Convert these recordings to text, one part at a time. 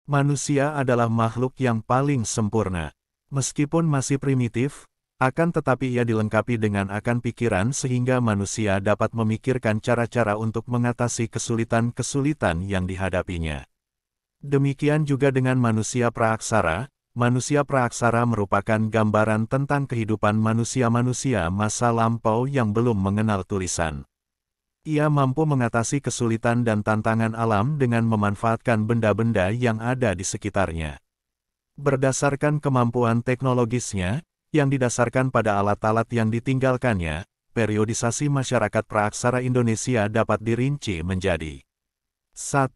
Manusia adalah makhluk yang paling sempurna. Meskipun masih primitif, akan tetapi ia dilengkapi dengan akan pikiran sehingga manusia dapat memikirkan cara-cara untuk mengatasi kesulitan-kesulitan yang dihadapinya. Demikian juga dengan manusia praaksara. Manusia praaksara merupakan gambaran tentang kehidupan manusia-manusia masa lampau yang belum mengenal tulisan. Ia mampu mengatasi kesulitan dan tantangan alam dengan memanfaatkan benda-benda yang ada di sekitarnya. Berdasarkan kemampuan teknologisnya, yang didasarkan pada alat-alat yang ditinggalkannya, periodisasi masyarakat praaksara Indonesia dapat dirinci menjadi 1.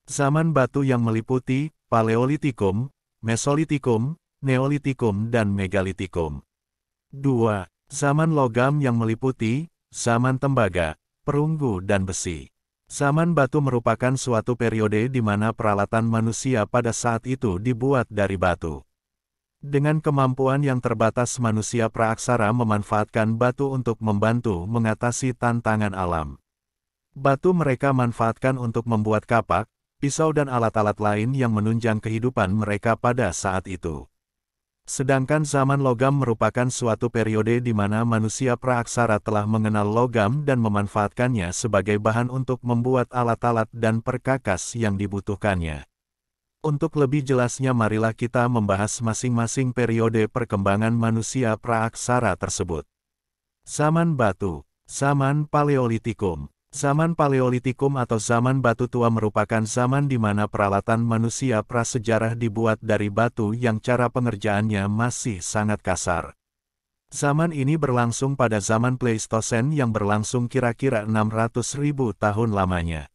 Zaman batu yang meliputi Paleolitikum, Mesolitikum, Neolitikum dan Megalitikum. 2. Zaman logam yang meliputi zaman tembaga, perunggu dan besi. Zaman batu merupakan suatu periode di mana peralatan manusia pada saat itu dibuat dari batu. Dengan kemampuan yang terbatas manusia praaksara memanfaatkan batu untuk membantu mengatasi tantangan alam. Batu mereka manfaatkan untuk membuat kapak, pisau dan alat-alat lain yang menunjang kehidupan mereka pada saat itu. Sedangkan zaman logam merupakan suatu periode di mana manusia praaksara telah mengenal logam dan memanfaatkannya sebagai bahan untuk membuat alat-alat dan perkakas yang dibutuhkannya. Untuk lebih jelasnya marilah kita membahas masing-masing periode perkembangan manusia praaksara tersebut. Zaman batu, zaman Paleolitikum. Zaman Paleolitikum atau zaman batu tua merupakan zaman di mana peralatan manusia prasejarah dibuat dari batu yang cara pengerjaannya masih sangat kasar. Zaman ini berlangsung pada zaman Pleistosen yang berlangsung kira-kira 600.000 tahun lamanya.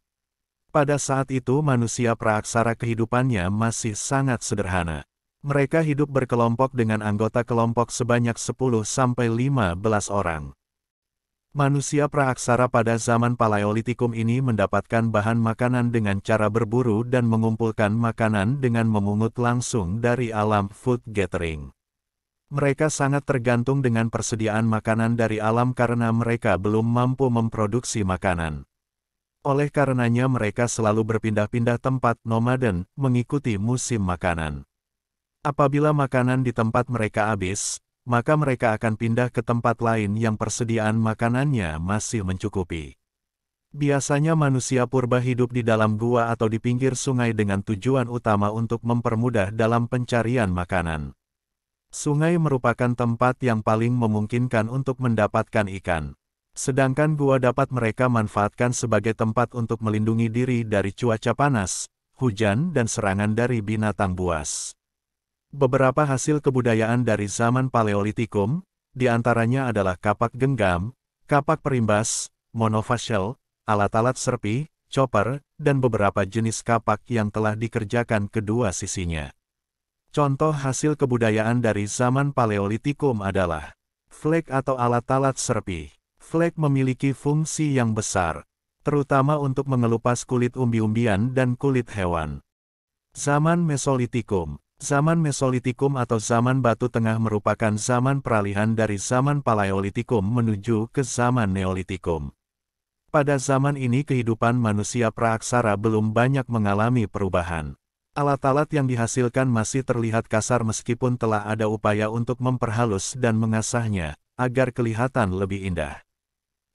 Pada saat itu manusia praaksara kehidupannya masih sangat sederhana. Mereka hidup berkelompok dengan anggota kelompok sebanyak 10-15 orang. Manusia praaksara pada zaman Paleolitikum ini mendapatkan bahan makanan dengan cara berburu dan mengumpulkan makanan dengan memungut langsung dari alam food gathering. Mereka sangat tergantung dengan persediaan makanan dari alam karena mereka belum mampu memproduksi makanan. Oleh karenanya mereka selalu berpindah-pindah tempat nomaden, mengikuti musim makanan. Apabila makanan di tempat mereka habis, maka mereka akan pindah ke tempat lain yang persediaan makanannya masih mencukupi. Biasanya manusia purba hidup di dalam gua atau di pinggir sungai dengan tujuan utama untuk mempermudah dalam pencarian makanan. Sungai merupakan tempat yang paling memungkinkan untuk mendapatkan ikan. Sedangkan gua dapat mereka manfaatkan sebagai tempat untuk melindungi diri dari cuaca panas, hujan dan serangan dari binatang buas. Beberapa hasil kebudayaan dari zaman Paleolitikum, diantaranya adalah kapak genggam, kapak perimbas, monofacial, alat-alat serpi, chopper, dan beberapa jenis kapak yang telah dikerjakan kedua sisinya. Contoh hasil kebudayaan dari zaman Paleolitikum adalah flek atau alat-alat serpi. Flek memiliki fungsi yang besar, terutama untuk mengelupas kulit umbi-umbian dan kulit hewan. Zaman Mesolitikum. Zaman Mesolitikum atau zaman batu tengah merupakan zaman peralihan dari zaman Paleolitikum menuju ke zaman Neolitikum. Pada zaman ini kehidupan manusia praaksara belum banyak mengalami perubahan. Alat-alat yang dihasilkan masih terlihat kasar meskipun telah ada upaya untuk memperhalus dan mengasahnya, agar kelihatan lebih indah.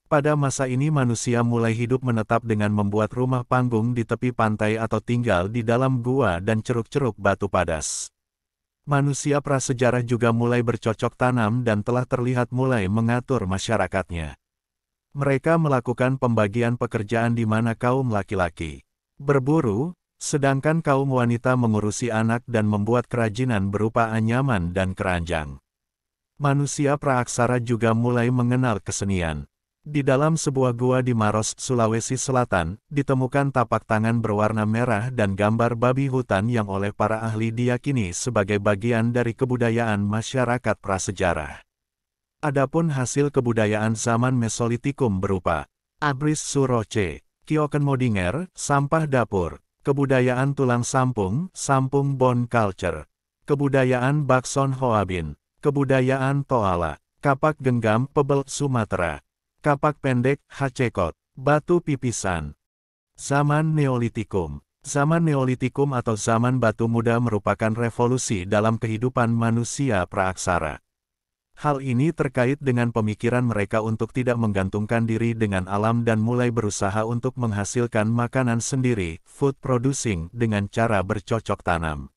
Pada masa ini manusia mulai hidup menetap dengan membuat rumah panggung di tepi pantai atau tinggal di dalam gua dan ceruk-ceruk batu padas. Manusia prasejarah juga mulai bercocok tanam dan telah terlihat mulai mengatur masyarakatnya. Mereka melakukan pembagian pekerjaan di mana kaum laki-laki berburu, sedangkan kaum wanita mengurusi anak dan membuat kerajinan berupa anyaman dan keranjang. Manusia praaksara juga mulai mengenal kesenian. Di dalam sebuah gua di Maros, Sulawesi Selatan, ditemukan tapak tangan berwarna merah dan gambar babi hutan yang oleh para ahli diyakini sebagai bagian dari kebudayaan masyarakat prasejarah. Adapun hasil kebudayaan zaman Mesolitikum berupa abris suroce, kioken modinger, sampah dapur, kebudayaan tulang sampung, sampung bone culture, kebudayaan Bakson Hoabin, kebudayaan Toala, kapak genggam Pebel Sumatera, kapak pendek Hacekot, batu pipisan. Zaman Neolitikum. Zaman Neolitikum atau zaman batu muda merupakan revolusi dalam kehidupan manusia praaksara. Hal ini terkait dengan pemikiran mereka untuk tidak menggantungkan diri dengan alam dan mulai berusaha untuk menghasilkan makanan sendiri, food producing, dengan cara bercocok tanam.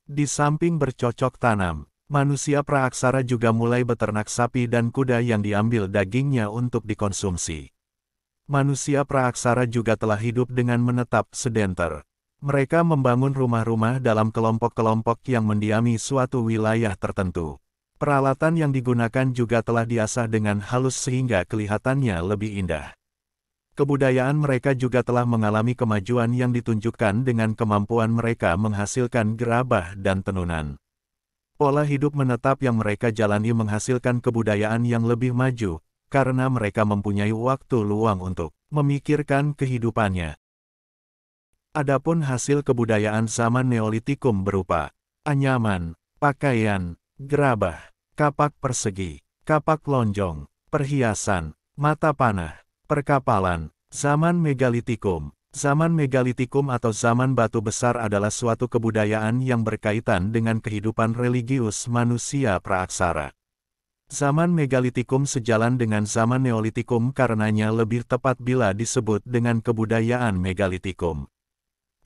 Di samping bercocok tanam, manusia praaksara juga mulai beternak sapi dan kuda yang diambil dagingnya untuk dikonsumsi. Manusia praaksara juga telah hidup dengan menetap sedenter. Mereka membangun rumah-rumah dalam kelompok-kelompok yang mendiami suatu wilayah tertentu. Peralatan yang digunakan juga telah diasah dengan halus sehingga kelihatannya lebih indah. Kebudayaan mereka juga telah mengalami kemajuan yang ditunjukkan dengan kemampuan mereka menghasilkan gerabah dan tenunan. Pola hidup menetap yang mereka jalani menghasilkan kebudayaan yang lebih maju, karena mereka mempunyai waktu luang untuk memikirkan kehidupannya. Adapun hasil kebudayaan zaman Neolitikum berupa anyaman, pakaian, gerabah, kapak persegi, kapak lonjong, perhiasan, mata panah, perkapalan. Zaman Megalitikum. Zaman Megalitikum atau zaman batu besar adalah suatu kebudayaan yang berkaitan dengan kehidupan religius manusia praaksara. Zaman Megalitikum sejalan dengan zaman Neolitikum karenanya lebih tepat bila disebut dengan kebudayaan Megalitikum.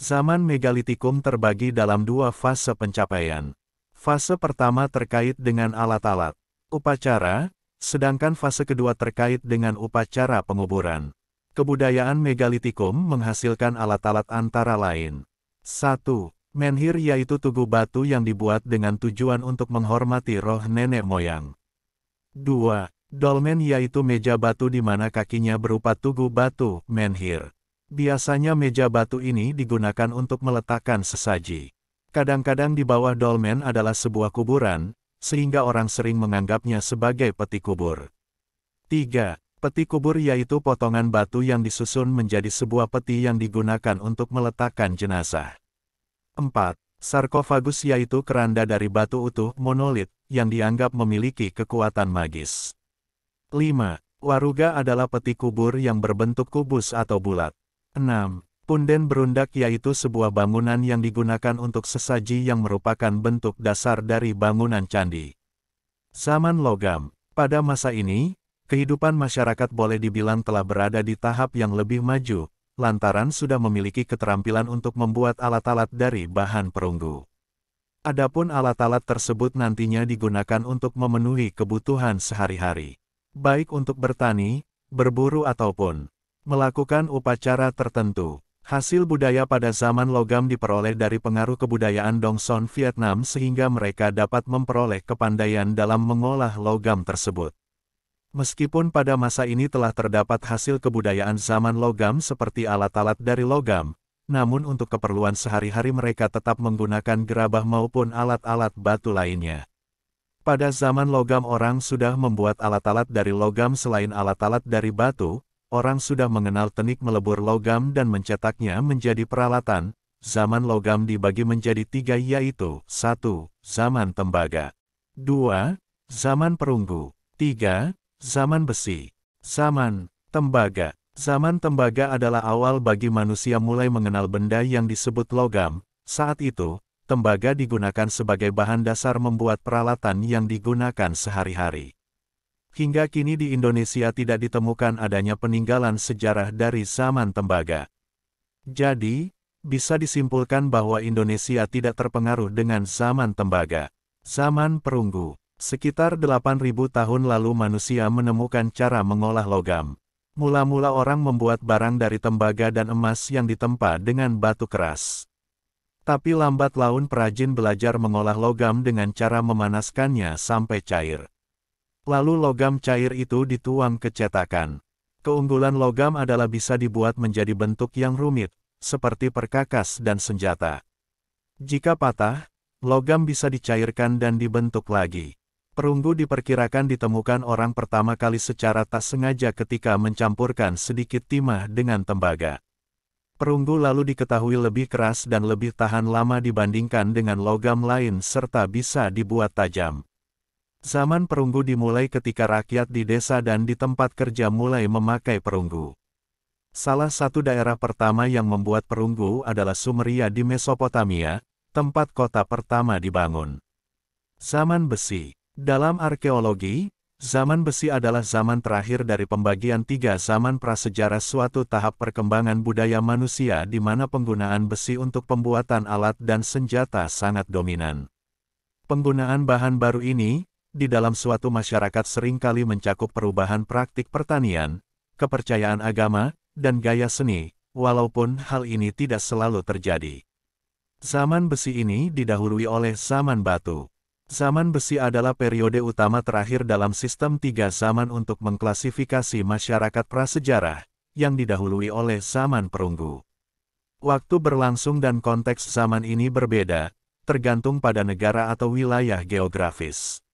Zaman Megalitikum terbagi dalam dua fase pencapaian. Fase pertama terkait dengan alat-alat, upacara, sedangkan fase kedua terkait dengan upacara penguburan. Kebudayaan Megalitikum menghasilkan alat-alat antara lain. 1. Menhir yaitu tugu batu yang dibuat dengan tujuan untuk menghormati roh nenek moyang. 2. Dolmen yaitu meja batu di mana kakinya berupa tugu batu, menhir. Biasanya meja batu ini digunakan untuk meletakkan sesaji. Kadang-kadang di bawah dolmen adalah sebuah kuburan, sehingga orang sering menganggapnya sebagai peti kubur. 3. Peti kubur yaitu potongan batu yang disusun menjadi sebuah peti yang digunakan untuk meletakkan jenazah. 4. Sarkofagus yaitu keranda dari batu utuh monolit, yang dianggap memiliki kekuatan magis. 5. Waruga adalah peti kubur yang berbentuk kubus atau bulat. 6. Punden berundak yaitu sebuah bangunan yang digunakan untuk sesaji yang merupakan bentuk dasar dari bangunan candi. Zaman logam. Pada masa ini, kehidupan masyarakat boleh dibilang telah berada di tahap yang lebih maju, lantaran sudah memiliki keterampilan untuk membuat alat-alat dari bahan perunggu. Adapun alat-alat tersebut nantinya digunakan untuk memenuhi kebutuhan sehari-hari, baik untuk bertani, berburu ataupun melakukan upacara tertentu. Hasil budaya pada zaman logam diperoleh dari pengaruh kebudayaan Dongson Vietnam sehingga mereka dapat memperoleh kepandaian dalam mengolah logam tersebut. Meskipun pada masa ini telah terdapat hasil kebudayaan zaman logam seperti alat-alat dari logam, namun untuk keperluan sehari-hari mereka tetap menggunakan gerabah maupun alat-alat batu lainnya. Pada zaman logam orang sudah membuat alat-alat dari logam selain alat-alat dari batu, orang sudah mengenal teknik melebur logam dan mencetaknya menjadi peralatan. Zaman logam dibagi menjadi 3 yaitu 1. Zaman tembaga, 2. Zaman perunggu, 3. Zaman besi. Zaman tembaga. Zaman tembaga adalah awal bagi manusia mulai mengenal benda yang disebut logam. Saat itu, tembaga digunakan sebagai bahan dasar membuat peralatan yang digunakan sehari-hari. Hingga kini di Indonesia tidak ditemukan adanya peninggalan sejarah dari zaman tembaga. Jadi, bisa disimpulkan bahwa Indonesia tidak terpengaruh dengan zaman tembaga. Zaman perunggu. Sekitar 8.000 tahun lalu manusia menemukan cara mengolah logam. Mula-mula orang membuat barang dari tembaga dan emas yang ditempa dengan batu keras. Tapi lambat laun perajin belajar mengolah logam dengan cara memanaskannya sampai cair. Lalu logam cair itu dituang ke cetakan. Keunggulan logam adalah bisa dibuat menjadi bentuk yang rumit, seperti perkakas dan senjata. Jika patah, logam bisa dicairkan dan dibentuk lagi. Perunggu diperkirakan ditemukan orang pertama kali secara tak sengaja ketika mencampurkan sedikit timah dengan tembaga. Perunggu lalu diketahui lebih keras dan lebih tahan lama dibandingkan dengan logam lain serta bisa dibuat tajam. Zaman perunggu dimulai ketika rakyat di desa dan di tempat kerja mulai memakai perunggu. Salah satu daerah pertama yang membuat perunggu adalah Sumeria di Mesopotamia, tempat kota pertama dibangun. Zaman Besi. Dalam arkeologi, zaman besi adalah zaman terakhir dari pembagian tiga zaman prasejarah, suatu tahap perkembangan budaya manusia di mana penggunaan besi untuk pembuatan alat dan senjata sangat dominan. Penggunaan bahan baru ini, di dalam suatu masyarakat seringkali mencakup perubahan praktik pertanian, kepercayaan agama, dan gaya seni, walaupun hal ini tidak selalu terjadi. Zaman besi ini didahului oleh zaman batu. Zaman besi adalah periode utama terakhir dalam sistem tiga zaman untuk mengklasifikasi masyarakat prasejarah, yang didahului oleh zaman perunggu. Waktu berlangsung dan konteks zaman ini berbeda, tergantung pada negara atau wilayah geografis.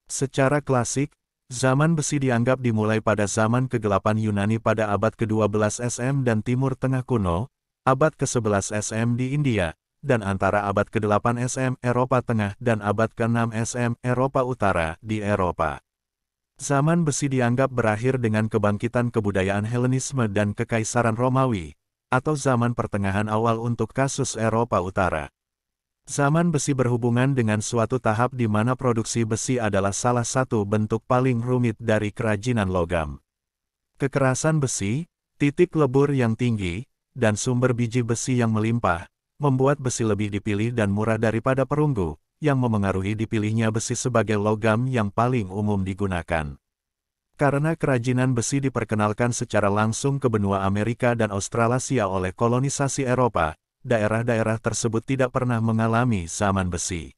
Secara klasik, zaman besi dianggap dimulai pada zaman kegelapan Yunani pada abad ke-12 SM dan Timur Tengah kuno, abad ke-11 SM di India, dan antara abad ke-8 SM Eropa Tengah dan abad ke-6 SM Eropa Utara di Eropa. Zaman besi dianggap berakhir dengan kebangkitan kebudayaan Helenisme dan Kekaisaran Romawi, atau zaman pertengahan awal untuk kasus Eropa Utara. Zaman besi berhubungan dengan suatu tahap di mana produksi besi adalah salah satu bentuk paling rumit dari kerajinan logam. Kekerasan besi, titik lebur yang tinggi, dan sumber biji besi yang melimpah, membuat besi lebih dipilih dan murah daripada perunggu, yang memengaruhi dipilihnya besi sebagai logam yang paling umum digunakan. Karena kerajinan besi diperkenalkan secara langsung ke benua Amerika dan Australasia oleh kolonisasi Eropa, daerah-daerah tersebut tidak pernah mengalami zaman besi.